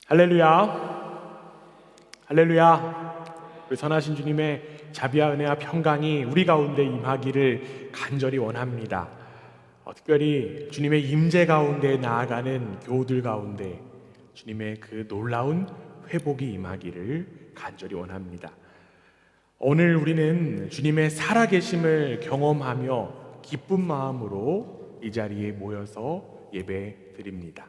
할렐루야, 할렐루야. 우리 선하신 주님의 자비와 은혜와 평강이 우리 가운데 임하기를 간절히 원합니다. 특별히 주님의 임재 가운데 나아가는 교우들 가운데 주님의 그 놀라운 회복이 임하기를 간절히 원합니다. 오늘 우리는 주님의 살아계심을 경험하며 기쁜 마음으로 이 자리에 모여서 예배 드립니다.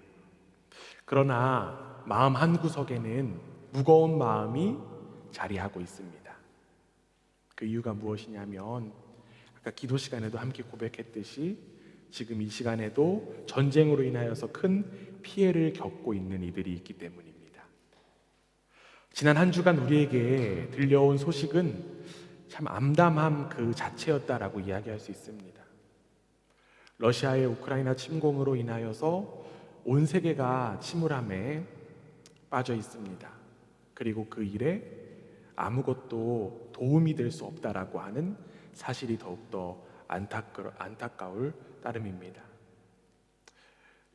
그러나 마음 한구석에는 무거운 마음이 자리하고 있습니다. 그 이유가 무엇이냐면 아까 기도 시간에도 함께 고백했듯이 지금 이 시간에도 전쟁으로 인하여서 큰 피해를 겪고 있는 이들이 있기 때문입니다. 지난 한 주간 우리에게 들려온 소식은 참 암담함 그 자체였다라고 이야기할 수 있습니다. 러시아의 우크라이나 침공으로 인하여서 온 세계가 침울함에 빠져 있습니다. 그리고 그 일에 아무것도 도움이 될 수 없다라고 하는 사실이 더욱더 안타까울 따름입니다.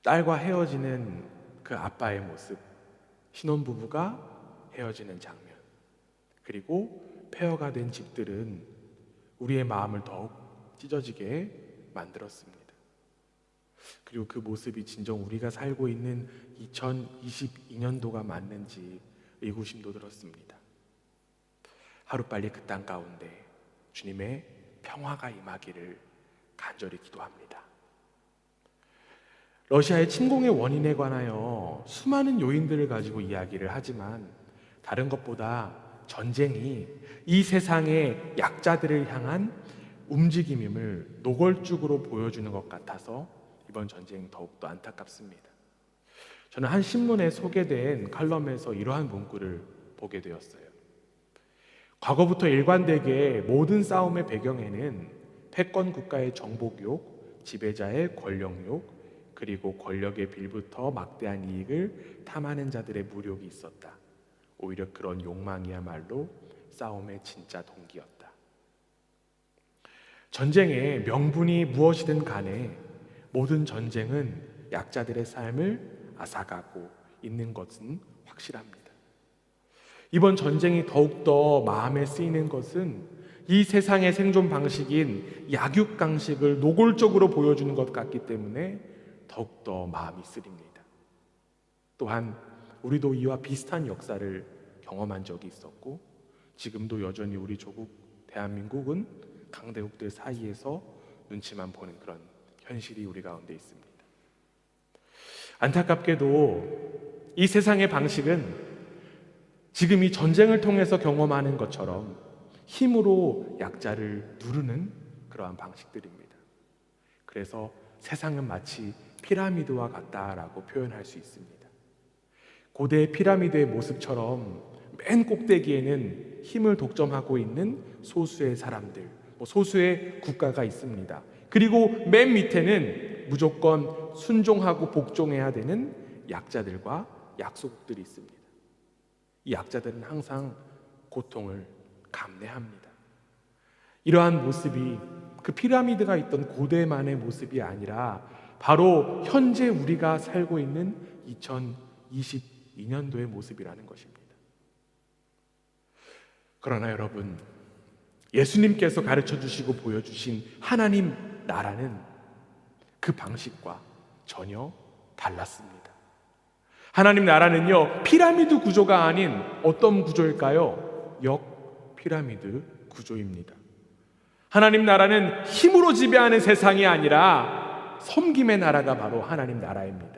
딸과 헤어지는 그 아빠의 모습, 신혼부부가 헤어지는 장면, 그리고 폐허가 된 집들은 우리의 마음을 더욱 찢어지게 만들었습니다. 그리고 그 모습이 진정 우리가 살고 있는 2022년도가 맞는지 의구심도 들었습니다. 하루빨리 그 땅 가운데 주님의 평화가 임하기를 간절히 기도합니다. 러시아의 침공의 원인에 관하여 수많은 요인들을 가지고 이야기를 하지만 다른 것보다 전쟁이 이 세상의 약자들을 향한 움직임임을 노골적으로 보여주는 것 같아서 이번 전쟁 더욱더 안타깝습니다. 저는 한 신문에 소개된 칼럼에서 이러한 문구를 보게 되었어요. 과거부터 일관되게 모든 싸움의 배경에는 패권 국가의 정복욕, 지배자의 권력욕, 그리고 권력의 빌부터 막대한 이익을 탐하는 자들의 무력이 있었다. 오히려 그런 욕망이야말로 싸움의 진짜 동기였다. 전쟁의 명분이 무엇이든 간에 모든 전쟁은 약자들의 삶을 앗아가고 있는 것은 확실합니다. 이번 전쟁이 더욱더 마음에 쓰이는 것은 이 세상의 생존 방식인 약육강식을 노골적으로 보여주는 것 같기 때문에 더욱더 마음이 쓰립니다. 또한 우리도 이와 비슷한 역사를 경험한 적이 있었고 지금도 여전히 우리 조국 대한민국은 강대국들 사이에서 눈치만 보는 그런 현실이 우리 가운데 있습니다. 안타깝게도 이 세상의 방식은 지금 이 전쟁을 통해서 경험하는 것처럼 힘으로 약자를 누르는 그러한 방식들입니다. 그래서 세상은 마치 피라미드와 같다라고 표현할 수 있습니다. 고대 피라미드의 모습처럼 맨 꼭대기에는 힘을 독점하고 있는 소수의 사람들, 소수의 국가가 있습니다. 그리고 맨 밑에는 무조건 순종하고 복종해야 되는 약자들과 약소국들이 있습니다. 이 약자들은 항상 고통을 감내합니다. 이러한 모습이 그 피라미드가 있던 고대만의 모습이 아니라 바로 현재 우리가 살고 있는 2022년도의 모습이라는 것입니다. 그러나 여러분, 예수님께서 가르쳐 주시고 보여주신 하나님 나라는 그 방식과 전혀 달랐습니다. 하나님 나라는요, 피라미드 구조가 아닌 어떤 구조일까요? 역 피라미드 구조입니다. 하나님 나라는 힘으로 지배하는 세상이 아니라 섬김의 나라가 바로 하나님 나라입니다.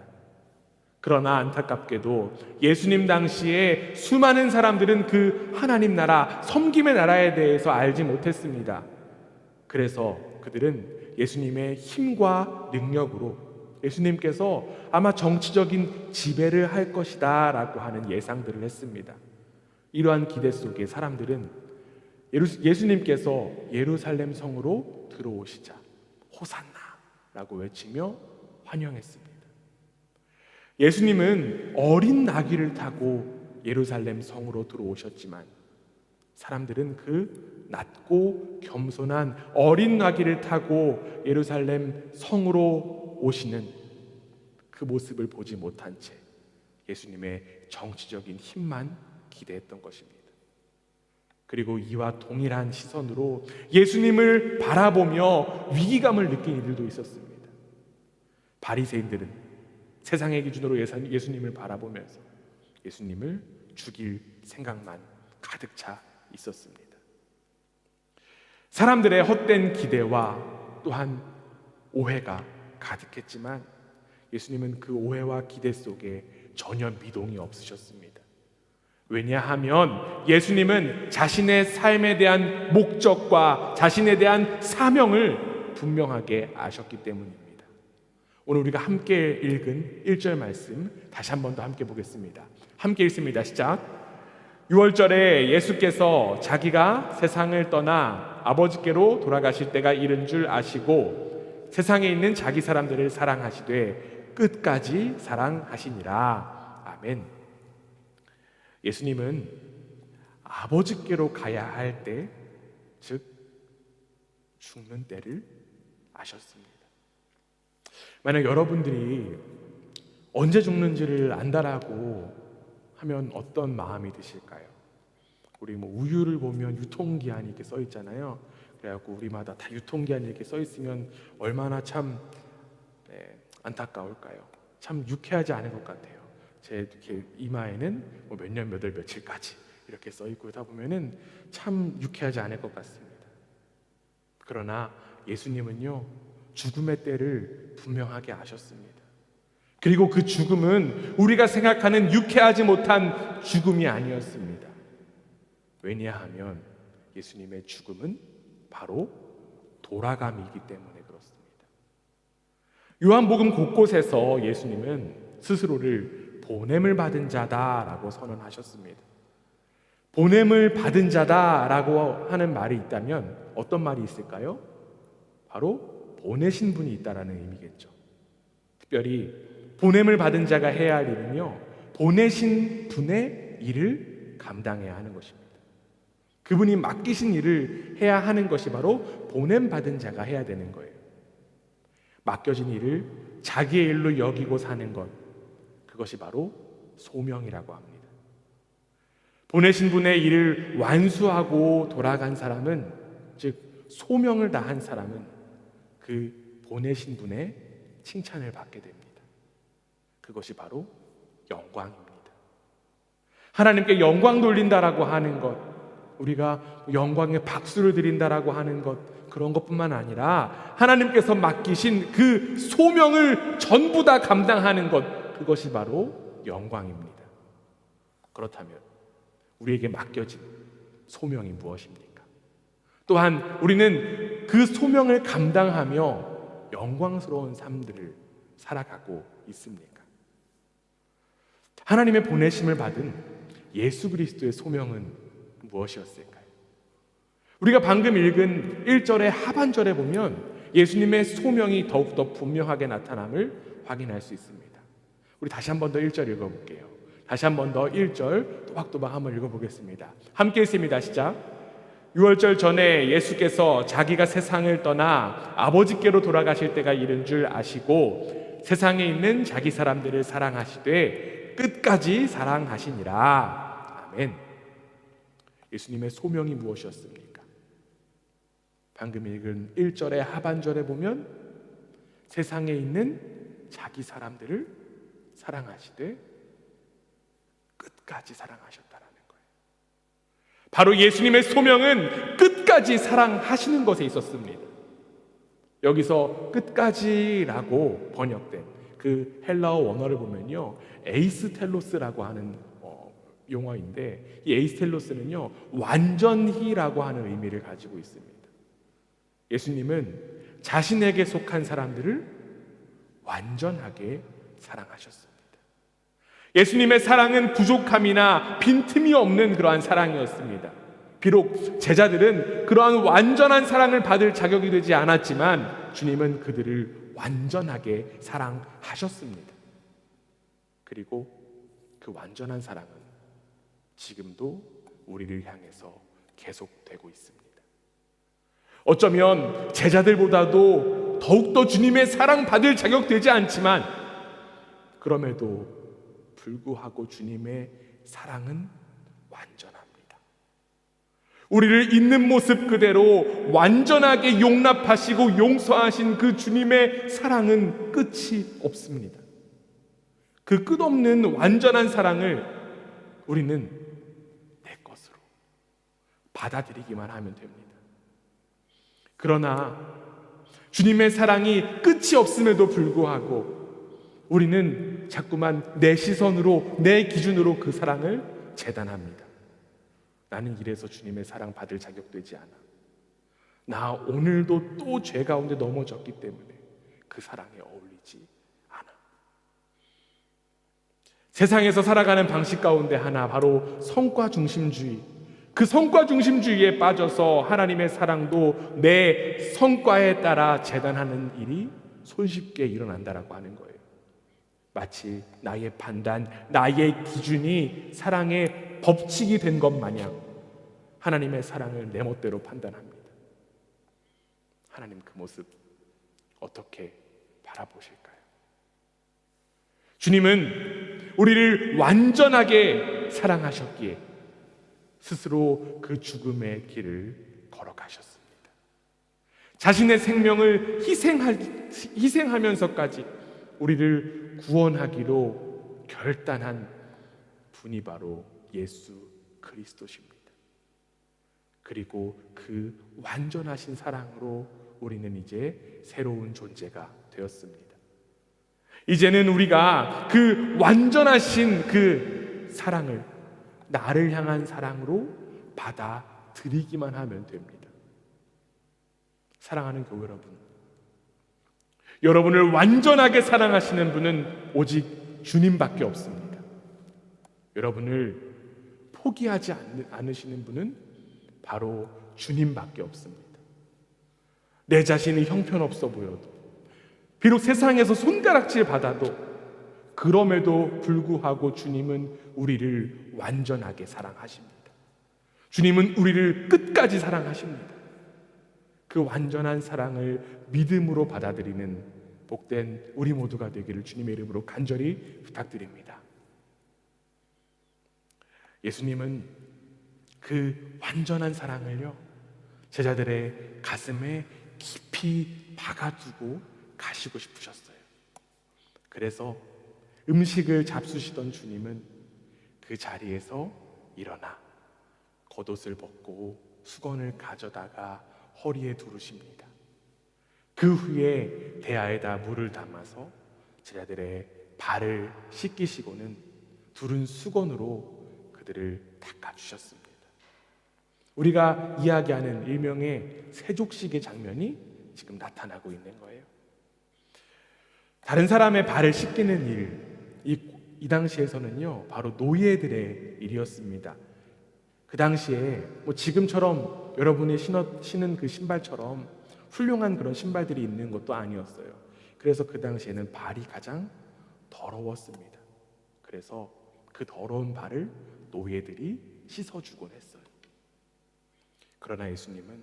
그러나 안타깝게도 예수님 당시에 수많은 사람들은 그 하나님 나라, 섬김의 나라에 대해서 알지 못했습니다. 그래서 그들은 예수님의 힘과 능력으로 예수님께서 아마 정치적인 지배를 할 것이다 라고 하는 예상들을 했습니다. 이러한 기대 속에 사람들은 예수님께서 예루살렘 성으로 들어오시자 호산나 라고 외치며 환영했습니다. 예수님은 어린 나귀를 타고 예루살렘 성으로 들어오셨지만 사람들은 그 낮고 겸손한 어린 나귀를 타고 예루살렘 성으로 오시는 그 모습을 보지 못한 채 예수님의 정치적인 힘만 기대했던 것입니다. 그리고 이와 동일한 시선으로 예수님을 바라보며 위기감을 느낀 이들도 있었습니다. 바리새인들은 세상의 기준으로 예수님을 바라보면서 예수님을 죽일 생각만 가득 차 있었습니다. 사람들의 헛된 기대와 또한 오해가 가득했지만 예수님은 그 오해와 기대 속에 전혀 미동이 없으셨습니다. 왜냐하면 예수님은 자신의 삶에 대한 목적과 자신에 대한 사명을 분명하게 아셨기 때문입니다. 오늘 우리가 함께 읽은 1절 말씀 다시 한 번 더 함께 보겠습니다. 함께 읽습니다. 시작. 6월절에 예수께서 자기가 세상을 떠나 아버지께로 돌아가실 때가 이른 줄 아시고 세상에 있는 자기 사람들을 사랑하시되 끝까지 사랑하시니라. 아멘. 예수님은 아버지께로 가야 할 때, 즉 죽는 때를 아셨습니다. 만약 여러분들이 언제 죽는지를 안다라고 하면 어떤 마음이 드실까요? 우리 우유를 보면 유통기한이 이렇게 써 있잖아요. 그래갖고 우리마다 다 유통기한이 이렇게 써 있으면 얼마나 참 안타까울까요? 참 유쾌하지 않은 것 같아요. 제 이렇게 이마에는 몇 년 몇 월 며칠까지 이렇게 써 있고 하다 보면은 참 유쾌하지 않을 것 같습니다. 그러나 예수님은요, 죽음의 때를 분명하게 아셨습니다. 그리고 그 죽음은 우리가 생각하는 유쾌하지 못한 죽음이 아니었습니다. 왜냐하면 예수님의 죽음은 바로 돌아감이기 때문에 그렇습니다. 요한복음 곳곳에서 예수님은 스스로를 보냄을 받은 자다라고 선언하셨습니다. 보냄을 받은 자다라고 하는 말이 있다면 어떤 말이 있을까요? 바로 보내신 분이 있다라는 의미겠죠. 특별히 보냄을 받은 자가 해야 할 일은요, 보내신 분의 일을 감당해야 하는 것입니다. 그분이 맡기신 일을 해야 하는 것이 바로 보냄 받은 자가 해야 되는 거예요. 맡겨진 일을 자기의 일로 여기고 사는 것, 그것이 바로 소명이라고 합니다. 보내신 분의 일을 완수하고 돌아간 사람은, 즉 소명을 다한 사람은 그 보내신 분의 칭찬을 받게 됩니다. 그것이 바로 영광입니다. 하나님께 영광 돌린다라고 하는 것, 우리가 영광의 박수를 드린다라고 하는 것, 그런 것뿐만 아니라 하나님께서 맡기신 그 소명을 전부 다 감당하는 것, 그것이 바로 영광입니다. 그렇다면 우리에게 맡겨진 소명이 무엇입니까? 또한 우리는 그 소명을 감당하며 영광스러운 삶들을 살아가고 있습니까? 하나님의 보내심을 받은 예수 그리스도의 소명은 무엇이었을까요? 우리가 방금 읽은 1절의 하반절에 보면 예수님의 소명이 더욱더 분명하게 나타남을 확인할 수 있습니다. 우리 다시 한 번 더 1절 읽어볼게요. 다시 한 번 더 1절 또박또박 한번 읽어보겠습니다. 함께 읽습니다. 시작. 6월절 전에 예수께서 자기가 세상을 떠나 아버지께로 돌아가실 때가 이른 줄 아시고 세상에 있는 자기 사람들을 사랑하시되 끝까지 사랑하시니라. 아멘. 예수님의 소명이 무엇이었습니까? 방금 읽은 1절의 하반절에 보면 세상에 있는 자기 사람들을 사랑하시되 끝까지 사랑하셨다라는 거예요. 바로 예수님의 소명은 끝까지 사랑하시는 것에 있었습니다. 여기서 끝까지라고 번역된 그 헬라어 원어를 보면요, 에이스텔로스라고 하는 용어인데, 이 에이스텔로스는요, 완전히라고 하는 의미를 가지고 있습니다. 예수님은 자신에게 속한 사람들을 완전하게 사랑하셨습니다. 예수님의 사랑은 부족함이나 빈틈이 없는 그러한 사랑이었습니다. 비록 제자들은 그러한 완전한 사랑을 받을 자격이 되지 않았지만 주님은 그들을 완전하게 사랑하셨습니다. 그리고 그 완전한 사랑은 지금도 우리를 향해서 계속되고 있습니다. 어쩌면 제자들보다도 더욱더 주님의 사랑받을 자격되지 않지만 그럼에도 불구하고 주님의 사랑은 완전합니다. 우리를 있는 모습 그대로 완전하게 용납하시고 용서하신 그 주님의 사랑은 끝이 없습니다. 그 끝없는 완전한 사랑을 우리는 내 것으로 받아들이기만 하면 됩니다. 그러나 주님의 사랑이 끝이 없음에도 불구하고 우리는 자꾸만 내 시선으로, 내 기준으로 그 사랑을 재단합니다. 나는 이래서 주님의 사랑 받을 자격되지 않아. 나 오늘도 또 죄 가운데 넘어졌기 때문에 그 사랑에 어울리지 않아. 세상에서 살아가는 방식 가운데 하나, 바로 성과 중심주의. 그 성과 중심주의에 빠져서 하나님의 사랑도 내 성과에 따라 재단하는 일이 손쉽게 일어난다라고 하는 거예요. 마치 나의 판단, 나의 기준이 사랑의 법칙이 된 것 마냥 하나님의 사랑을 내 멋대로 판단합니다. 하나님 그 모습 어떻게 바라보실까요? 주님은 우리를 완전하게 사랑하셨기에 스스로 그 죽음의 길을 걸어가셨습니다. 자신의 생명을 희생하면서까지 우리를 구원하기로 결단한 분이 바로 예수 그리스도십니다. 그리고 그 완전하신 사랑으로 우리는 이제 새로운 존재가 되었습니다. 이제는 우리가 그 완전하신 그 사랑을 나를 향한 사랑으로 받아들이기만 하면 됩니다. 사랑하는 교회 여러분, 여러분을 완전하게 사랑하시는 분은 오직 주님밖에 없습니다. 여러분을 포기하지 않으시는 분은 바로 주님밖에 없습니다. 내 자신이 형편없어 보여도, 비록 세상에서 손가락질 받아도, 그럼에도 불구하고 주님은 우리를 완전하게 사랑하십니다. 주님은 우리를 끝까지 사랑하십니다. 그 완전한 사랑을 믿음으로 받아들이는 복된 우리 모두가 되기를 주님의 이름으로 간절히 부탁드립니다. 예수님은 그 완전한 사랑을요, 제자들의 가슴에 깊이 박아두고 가시고 싶으셨어요. 그래서 음식을 잡수시던 주님은 그 자리에서 일어나 겉옷을 벗고 수건을 가져다가 허리에 두르십니다. 그 후에 대야에다 물을 담아서 제자들의 발을 씻기시고는 두른 수건으로 그들을 닦아주셨습니다. 우리가 이야기하는 일명의 세족식의 장면이 지금 나타나고 있는 거예요. 다른 사람의 발을 씻기는 일, 이 당시에서는요, 바로 노예들의 일이었습니다. 그 당시에 지금처럼 여러분이 신는 그 신발처럼 훌륭한 그런 신발들이 있는 것도 아니었어요. 그래서 그 당시에는 발이 가장 더러웠습니다. 그래서 그 더러운 발을 노예들이 씻어주곤 했어요. 그러나 예수님은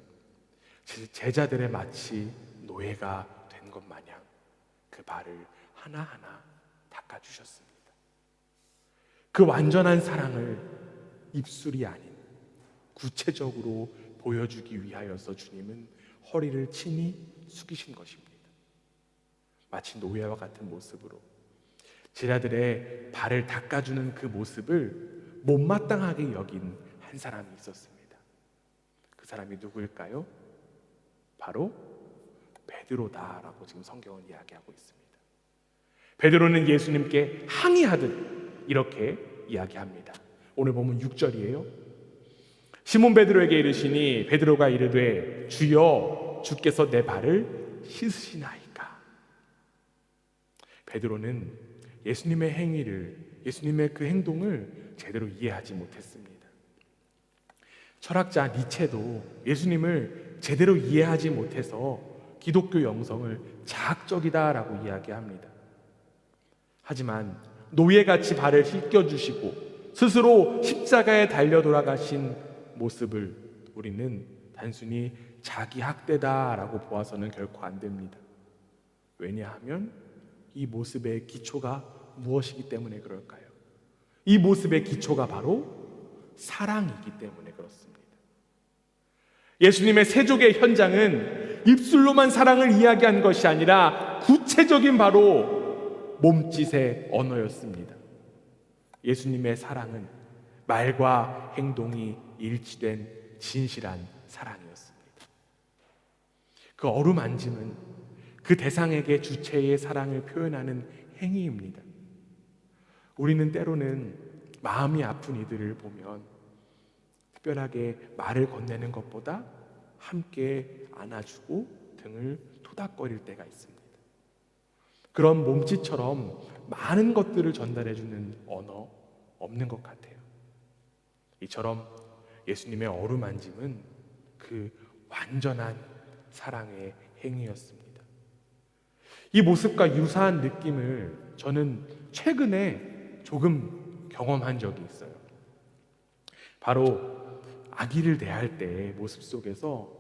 제자들의 마치 노예가 된 것 마냥 그 발을 하나하나 닦아주셨습니다. 그 완전한 사랑을 입술이 아닌 구체적으로 보여주기 위하여서 주님은 허리를 친히 숙이신 것입니다. 마치 노예와 같은 모습으로 제자들의 발을 닦아주는 그 모습을 못마땅하게 여긴 한 사람이 있었습니다. 그 사람이 누구일까요? 바로 베드로다라고 지금 성경은 이야기하고 있습니다. 베드로는 예수님께 항의하듯 이렇게 이야기합니다. 오늘 보면 6절이에요. 시몬 베드로에게 이르시니 베드로가 이르되 주여 주께서 내 발을 씻으시나이까. 베드로는 예수님의 행위를, 예수님의 그 행동을 제대로 이해하지 못했습니다. 철학자 니체도 예수님을 제대로 이해하지 못해서 기독교 영성을 자학적이다라고 이야기합니다. 하지만 노예같이 발을 씻겨주시고 스스로 십자가에 달려 돌아가신 모습을 우리는 단순히 자기 학대다라고 보아서는 결코 안 됩니다. 왜냐하면 이 모습의 기초가 무엇이기 때문에 그럴까요? 이 모습의 기초가 바로 사랑이기 때문에 그렇습니다. 예수님의 세족의 현장은 입술로만 사랑을 이야기한 것이 아니라 구체적인 바로 몸짓의 언어였습니다. 예수님의 사랑은 말과 행동이 일치된 진실한 사랑이었습니다. 그 어루만짐은 그 대상에게 주체의 사랑을 표현하는 행위입니다. 우리는 때로는 마음이 아픈 이들을 보면 특별하게 말을 건네는 것보다 함께 안아주고 등을 토닥거릴 때가 있습니다. 그런 몸짓처럼 많은 것들을 전달해주는 언어 없는 것 같아요. 이처럼 예수님의 어루만짐은 그 완전한 사랑의 행위였습니다. 이 모습과 유사한 느낌을 저는 최근에 조금 경험한 적이 있어요. 바로 아기를 대할 때의 모습 속에서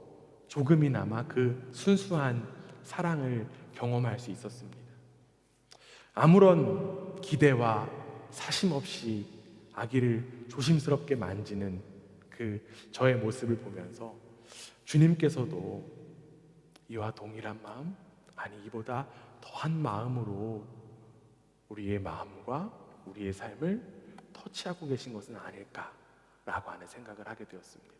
조금이나마 그 순수한 사랑을 경험할 수 있었습니다. 아무런 기대와 사심 없이 아기를 조심스럽게 만지는 그 저의 모습을 보면서 주님께서도 이와 동일한 마음, 아니 이보다 더한 마음으로 우리의 마음과 우리의 삶을 터치하고 계신 것은 아닐까라고 하는 생각을 하게 되었습니다.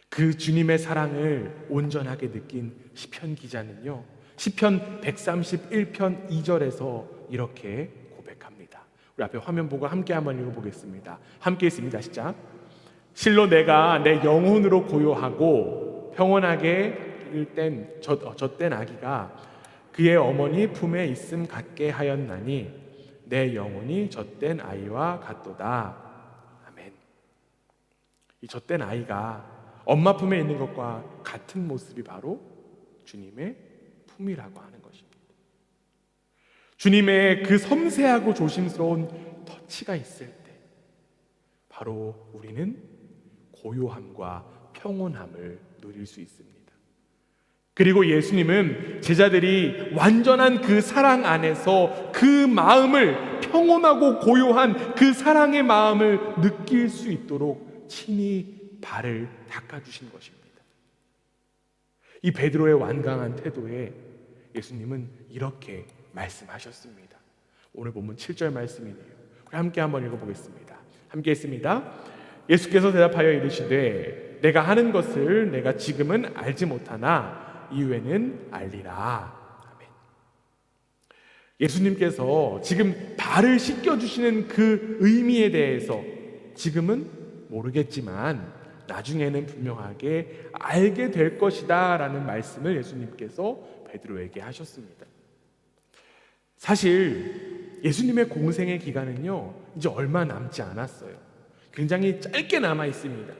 그 주님의 사랑을 온전하게 느낀 시편 기자는요, 시편 131편 2절에서 이렇게 고백합니다. 우리 앞에 화면 보고 함께 한번 읽어보겠습니다. 함께 있습니다. 시작. 실로 내가 내 영혼으로 고요하고 평온하게 일땐 젖된 아기가 그의 어머니 품에 있음 같게 하였나니 내 영혼이 젖된 아이와 같도다. 아멘. 이 젖된 아이가 엄마 품에 있는 것과 같은 모습이 바로 주님의 품이라고 하는 것입니다. 주님의 그 섬세하고 조심스러운 터치가 있을 때 바로 우리는 고요함과 평온함을 누릴 수 있습니다. 그리고 예수님은 제자들이 완전한 그 사랑 안에서 그 마음을, 평온하고 고요한 그 사랑의 마음을 느낄 수 있도록 친히 발을 닦아주신 것입니다. 이 베드로의 완강한 태도에 예수님은 이렇게 말씀하셨습니다. 오늘 본문 7절 말씀이네요. 우리 함께 한번 읽어보겠습니다. 함께 있습니다. 예수께서 대답하여 이르시되 내가 하는 것을 내가 지금은 알지 못하나 이후에는 알리라. 아멘. 예수님께서 지금 발을 씻겨주시는 그 의미에 대해서 지금은 모르겠지만 나중에는 분명하게 알게 될 것이다 라는 말씀을 예수님께서 베드로에게 하셨습니다. 사실 예수님의 공생의 기간은요 이제 얼마 남지 않았어요. 굉장히 짧게 남아 있습니다.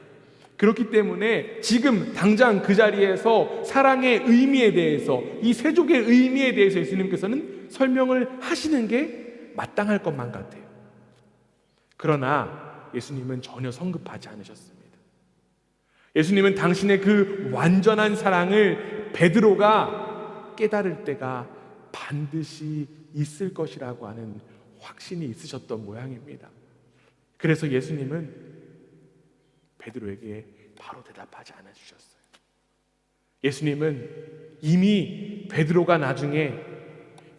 그렇기 때문에 지금 당장 그 자리에서 사랑의 의미에 대해서, 이 세족의 의미에 대해서 예수님께서는 설명을 하시는 게 마땅할 것만 같아요. 그러나 예수님은 전혀 성급하지 않으셨습니다. 예수님은 당신의 그 완전한 사랑을 베드로가 깨달을 때가 반드시 있을 것이라고 하는 확신이 있으셨던 모양입니다. 그래서 예수님은 베드로에게 바로 대답하지 않아주셨어요. 예수님은 이미 베드로가 나중에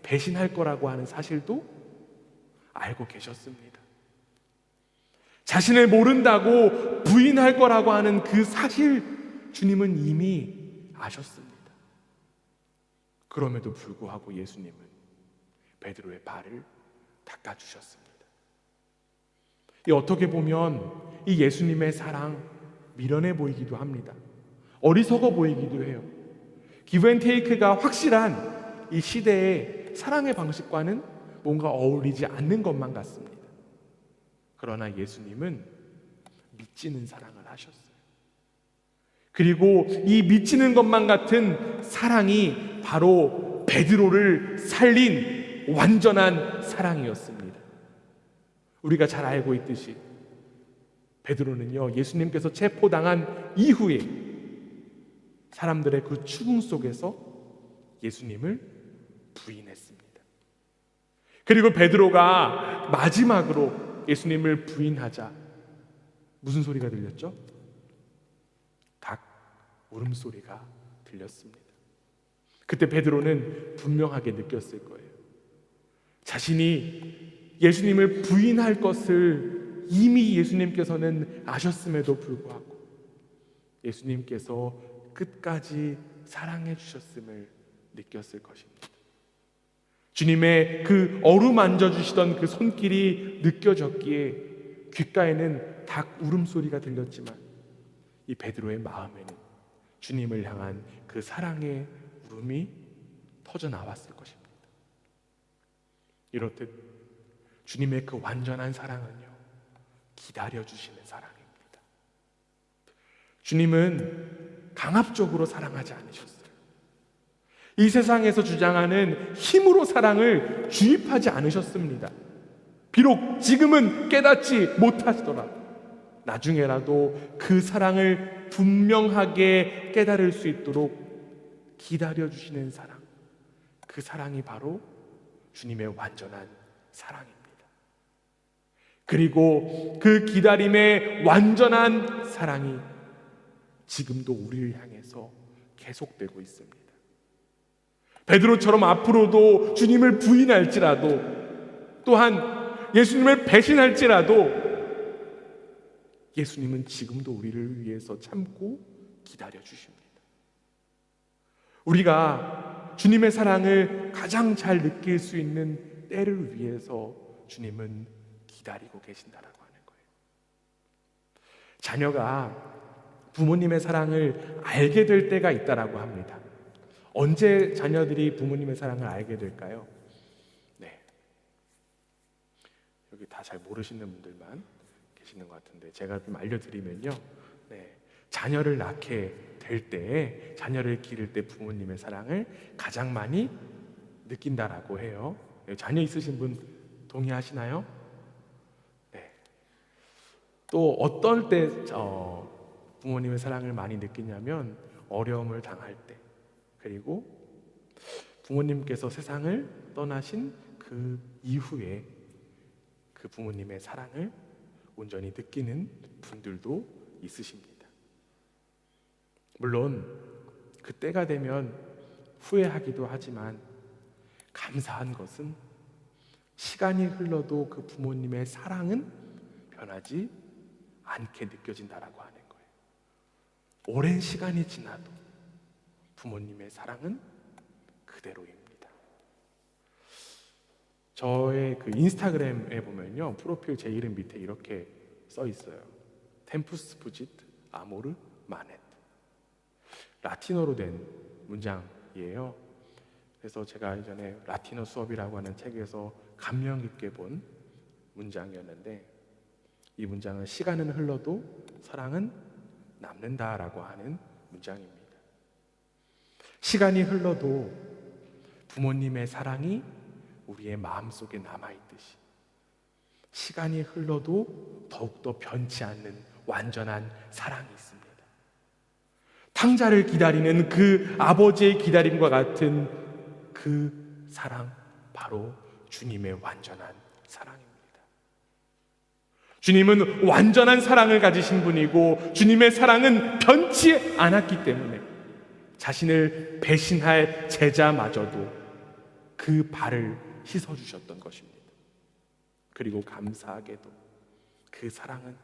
배신할 거라고 하는 사실도 알고 계셨습니다. 자신을 모른다고 부인할 거라고 하는 그 사실 주님은 이미 아셨습니다. 그럼에도 불구하고 예수님은 베드로의 발을 닦아주셨습니다. 이 어떻게 보면 이 예수님의 사랑 미련해 보이기도 합니다. 어리석어 보이기도 해요. 기브앤테이크가 확실한 이 시대의 사랑의 방식과는 뭔가 어울리지 않는 것만 같습니다. 그러나 예수님은 미치는 사랑을 하셨어요. 그리고 이 미치는 것만 같은 사랑이 바로 베드로를 살린 완전한 사랑이었습니다. 우리가 잘 알고 있듯이 베드로는요, 예수님께서 체포당한 이후에 사람들의 그 추궁 속에서 예수님을 부인했습니다. 그리고 베드로가 마지막으로 예수님을 부인하자 무슨 소리가 들렸죠? 닭 울음소리가 들렸습니다. 그때 베드로는 분명하게 느꼈을 거예요. 자신이 예수님을 부인할 것을 이미 예수님께서는 아셨음에도 불구하고 예수님께서 끝까지 사랑해 주셨음을 느꼈을 것입니다. 주님의 그 어루만져 주시던 그 손길이 느껴졌기에 귓가에는 닭 울음소리가 들렸지만 이 베드로의 마음에는 주님을 향한 그 사랑의 울음이 터져 나왔을 것입니다. 이렇듯 주님의 그 완전한 사랑은요, 기다려주시는 사랑입니다. 주님은 강압적으로 사랑하지 않으셨어요. 이 세상에서 주장하는 힘으로 사랑을 주입하지 않으셨습니다. 비록 지금은 깨닫지 못하시더라도 나중에라도 그 사랑을 분명하게 깨달을 수 있도록 기다려주시는 사랑, 그 사랑이 바로 주님의 완전한 사랑입니다. 그리고 그 기다림의 완전한 사랑이 지금도 우리를 향해서 계속되고 있습니다. 베드로처럼 앞으로도 주님을 부인할지라도 또한 예수님을 배신할지라도 예수님은 지금도 우리를 위해서 참고 기다려 주십니다. 우리가 주님의 사랑을 가장 잘 느낄 수 있는 때를 위해서 주님은 기다리고 계신다라고 하는 거예요. 자녀가 부모님의 사랑을 알게 될 때가 있다라고 합니다. 언제 자녀들이 부모님의 사랑을 알게 될까요? 네, 여기 다 잘 모르시는 분들만 계시는 것 같은데 제가 좀 알려드리면요, 네, 자녀를 낳게 될 때, 자녀를 기를 때 부모님의 사랑을 가장 많이 느낀다라고 해요. 자녀 있으신 분 동의하시나요? 네. 또 어떨 때 부모님의 사랑을 많이 느끼냐면 어려움을 당할 때, 그리고 부모님께서 세상을 떠나신 그 이후에 그 부모님의 사랑을 온전히 느끼는 분들도 있으십니다. 물론 그때가 되면 후회하기도 하지만 감사한 것은 시간이 흘러도 그 부모님의 사랑은 변하지 않게 느껴진다라고 하는 거예요. 오랜 시간이 지나도 부모님의 사랑은 그대로입니다. 저의 그 인스타그램에 보면요, 프로필 제 이름 밑에 이렇게 써 있어요. 템푸스 푸짓 아모르 마넷. 라틴어로 된 문장이에요. 그래서 제가 이전에 라틴어 수업이라고 하는 책에서 감명 깊게 본 문장이었는데, 이 문장은 시간은 흘러도 사랑은 남는다라고 하는 문장입니다. 시간이 흘러도 부모님의 사랑이 우리의 마음속에 남아있듯이 시간이 흘러도 더욱더 변치 않는 완전한 사랑이 있습니다. 탕자를 기다리는 그 아버지의 기다림과 같은 그 사랑, 바로 주님의 완전한 사랑입니다. 주님은 완전한 사랑을 가지신 분이고 주님의 사랑은 변치 않았기 때문에 자신을 배신할 제자마저도 그 발을 씻어주셨던 것입니다. 그리고 감사하게도 그 사랑은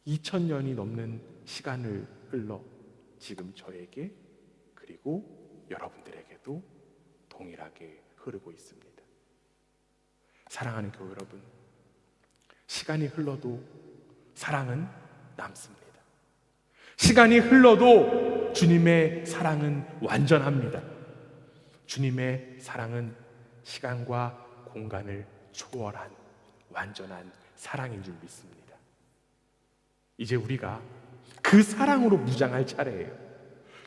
2000년이 넘는 시간을 흘러 지금 저에게 그리고 여러분들에게도 동일하게 흐르고 있습니다. 사랑하는 교회 여러분, 시간이 흘러도 사랑은 남습니다. 시간이 흘러도 주님의 사랑은 완전합니다. 주님의 사랑은 시간과 공간을 초월한 완전한 사랑인 줄 믿습니다. 이제 우리가 그 사랑으로 무장할 차례예요.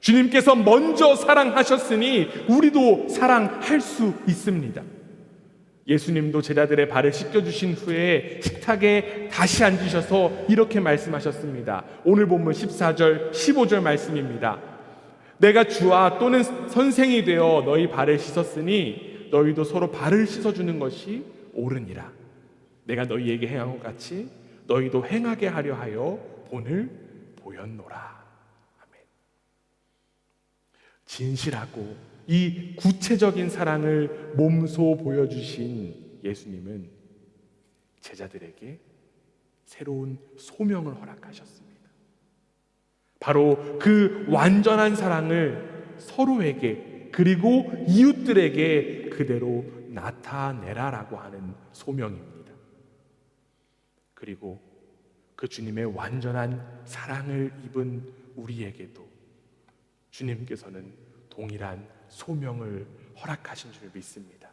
주님께서 먼저 사랑하셨으니 우리도 사랑할 수 있습니다. 예수님도 제자들의 발을 씻겨주신 후에 식탁에 다시 앉으셔서 이렇게 말씀하셨습니다. 오늘 본문 14절, 15절 말씀입니다. 내가 주와 또는 선생이 되어 너희 발을 씻었으니 너희도 서로 발을 씻어주는 것이 옳으니라. 내가 너희에게 행한 것 같이 너희도 행하게 하려 하여 본을 보였노라. 아멘. 진실하고 이 구체적인 사랑을 몸소 보여주신 예수님은 제자들에게 새로운 소명을 허락하셨습니다. 바로 그 완전한 사랑을 서로에게 그리고 이웃들에게 그대로 나타내라라고 하는 소명입니다. 그리고 그 주님의 완전한 사랑을 입은 우리에게도 주님께서는 동일한 소명을 허락하신 줄 믿습니다.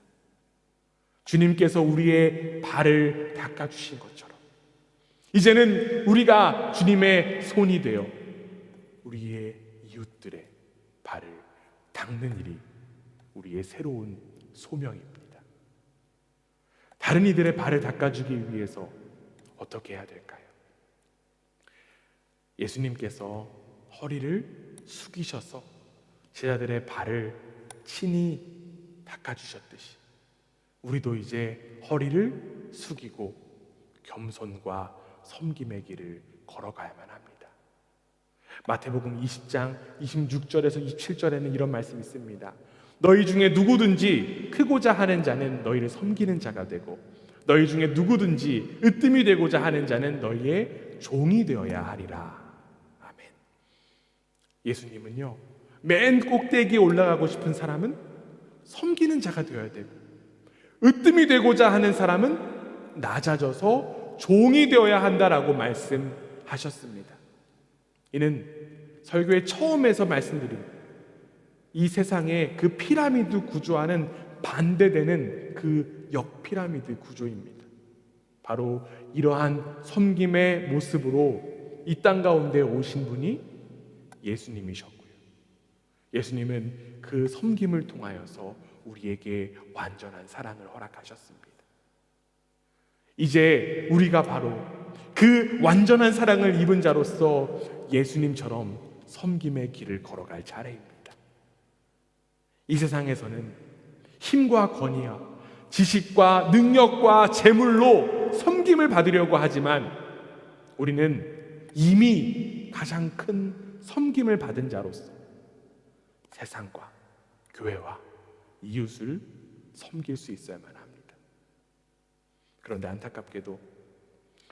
주님께서 우리의 발을 닦아주신 것처럼 이제는 우리가 주님의 손이 되어 우리의 이웃들의 발을 닦는 일이 우리의 새로운 소명입니다. 다른 이들의 발을 닦아주기 위해서 어떻게 해야 될까요? 예수님께서 허리를 숙이셔서 제자들의 발을 친히 닦아주셨듯이 우리도 이제 허리를 숙이고 겸손과 섬김의 길을 걸어가야만 합니다. 마태복음 20장 26절에서 27절에는 이런 말씀이 있습니다. 너희 중에 누구든지 크고자 하는 자는 너희를 섬기는 자가 되고 너희 중에 누구든지 으뜸이 되고자 하는 자는 너희의 종이 되어야 하리라. 아멘. 예수님은요, 맨 꼭대기에 올라가고 싶은 사람은 섬기는 자가 되어야 되고 으뜸이 되고자 하는 사람은 낮아져서 종이 되어야 한다라고 말씀하셨습니다. 이는 설교의 처음에서 말씀드린 이 세상의 그 피라미드 구조와는 반대되는 그 역피라미드 구조입니다. 바로 이러한 섬김의 모습으로 이 땅 가운데 오신 분이 예수님이셨고요. 예수님은 그 섬김을 통하여서 우리에게 완전한 사랑을 허락하셨습니다. 이제 우리가 바로 그 완전한 사랑을 입은 자로서 예수님처럼 섬김의 길을 걸어갈 차례입니다. 이 세상에서는 힘과 권위와 지식과 능력과 재물로 섬김을 받으려고 하지만 우리는 이미 가장 큰 섬김을 받은 자로서 세상과 교회와 이웃을 섬길 수 있어야만 합니다. 그런데 안타깝게도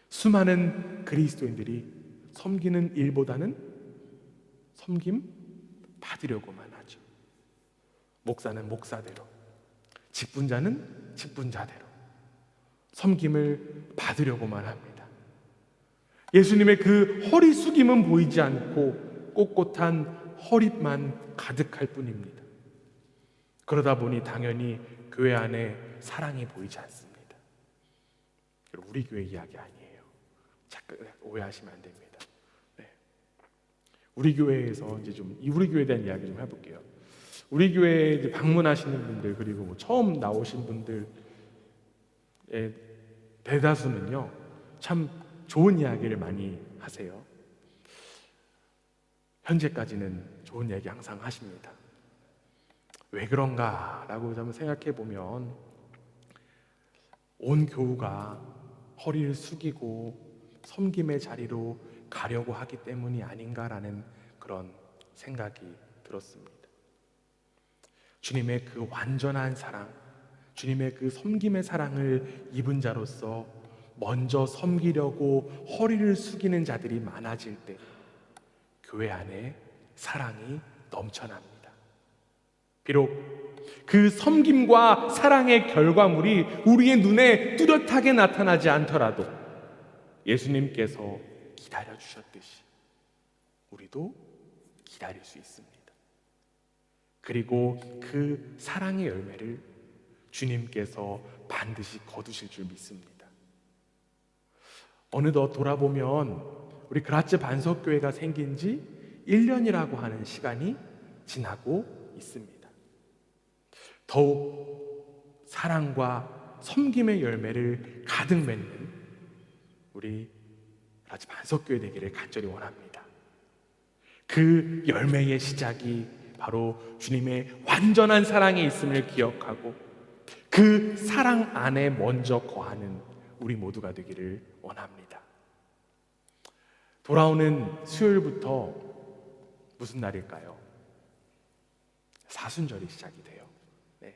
수많은 그리스도인들이 섬기는 일보다는 섬김 받으려고만 하죠. 목사는 목사대로, 직분자는 직분자대로 섬김을 받으려고만 합니다. 예수님의 그 허리 숙임은 보이지 않고 꼿꼿한 허리만 가득할 뿐입니다. 그러다 보니 당연히 교회 안에 사랑이 보이지 않습니다. 우리 교회 이야기 아니에요. 잠깐 오해하시면 안 됩니다. 네. 우리 교회에서 이제 좀 우리 교회에 대한 이야기 좀 해볼게요. 우리 교회에 이제 방문하시는 분들 그리고 뭐 처음 나오신 분들의 대다수는요 참 좋은 이야기를 많이 하세요. 현재까지는 좋은 이야기 항상 하십니다. 왜 그런가라고 한번 생각해 보면 온 교우가 허리를 숙이고 섬김의 자리로 가려고 하기 때문이 아닌가라는 그런 생각이 들었습니다. 주님의 그 완전한 사랑, 주님의 그 섬김의 사랑을 입은 자로서 먼저 섬기려고 허리를 숙이는 자들이 많아질 때 교회 안에 사랑이 넘쳐납니다. 비록 그 섬김과 사랑의 결과물이 우리의 눈에 뚜렷하게 나타나지 않더라도 예수님께서 기다려주셨듯이 우리도 기다릴 수 있습니다. 그리고 그 사랑의 열매를 주님께서 반드시 거두실 줄 믿습니다. 어느덧 돌아보면 우리 그라츠 반석교회가 생긴 지 1년이라고 하는 시간이 지나고 있습니다. 더욱 사랑과 섬김의 열매를 가득 맺는 우리 라지 반석교회 되기를 간절히 원합니다. 그 열매의 시작이 바로 주님의 완전한 사랑에 있음을 기억하고 그 사랑 안에 먼저 거하는 우리 모두가 되기를 원합니다. 돌아오는 수요일부터 무슨 날일까요? 사순절이 시작이 돼요. 네.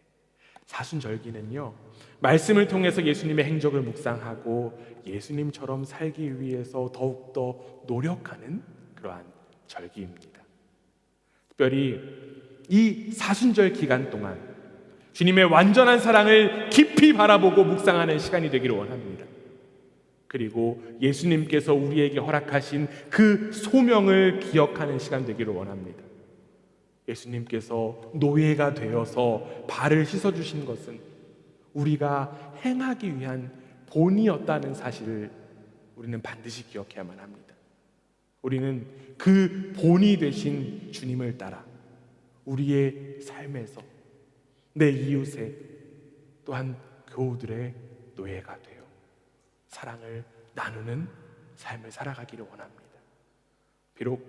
사순절기는요, 말씀을 통해서 예수님의 행적을 묵상하고 예수님처럼 살기 위해서 더욱더 노력하는 그러한 절기입니다. 특별히 이 사순절 기간 동안 주님의 완전한 사랑을 깊이 바라보고 묵상하는 시간이 되기를 원합니다. 그리고 예수님께서 우리에게 허락하신 그 소명을 기억하는 시간 되기를 원합니다. 예수님께서 노예가 되어서 발을 씻어주신 것은 우리가 행하기 위한 본이었다는 사실을 우리는 반드시 기억해야만 합니다. 우리는 그 본이 되신 주님을 따라 우리의 삶에서 내 이웃에 또한 교우들의 노예가 되어 사랑을 나누는 삶을 살아가기를 원합니다. 비록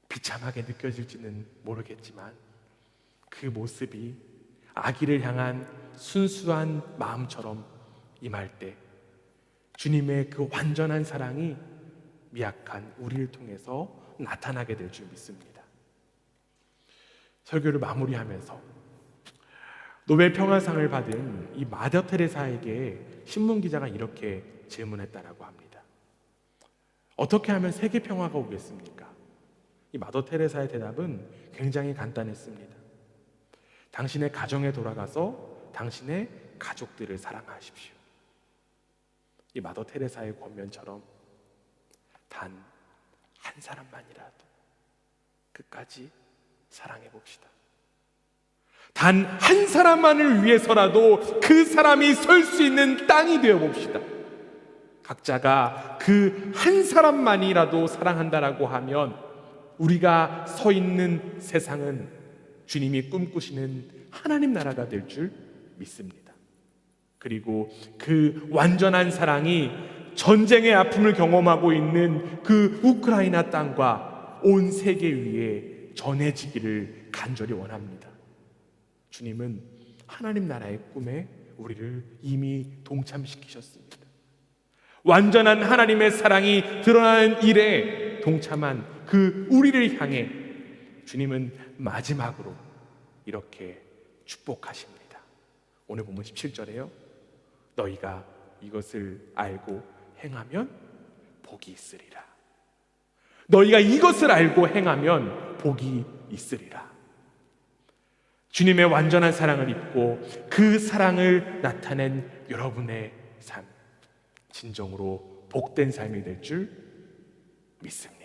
비참하게 느껴질지는 모르겠지만 그 모습이 아기를 향한 순수한 마음처럼 임할 때 주님의 그 완전한 사랑이 미약한 우리를 통해서 나타나게 될 줄 믿습니다. 설교를 마무리하면서 노벨 평화상을 받은 이 마더 테레사에게 신문기자가 이렇게 질문했다라고 합니다. 어떻게 하면 세계 평화가 오겠습니까? 이 마더 테레사의 대답은 굉장히 간단했습니다. 당신의 가정에 돌아가서 당신의 가족들을 사랑하십시오. 이 마더 테레사의 권면처럼 단 한 사람만이라도 끝까지 사랑해 봅시다. 단 한 사람만을 위해서라도 그 사람이 설 수 있는 땅이 되어 봅시다. 각자가 그 한 사람만이라도 사랑한다라고 하면 우리가 서 있는 세상은 주님이 꿈꾸시는 하나님 나라가 될 줄 믿습니다. 그리고 그 완전한 사랑이 전쟁의 아픔을 경험하고 있는 그 우크라이나 땅과 온 세계 위에 전해지기를 간절히 원합니다. 주님은 하나님 나라의 꿈에 우리를 이미 동참시키셨습니다. 완전한 하나님의 사랑이 드러나는 일에 동참한 그 우리를 향해 주님은 마지막으로 이렇게 축복하십니다. 오늘 본문 17절에요. 너희가 이것을 알고 행하면 복이 있으리라. 너희가 이것을 알고 행하면 복이 있으리라. 주님의 완전한 사랑을 입고 그 사랑을 나타낸 여러분의 삶, 진정으로 복된 삶이 될 줄 믿습니다.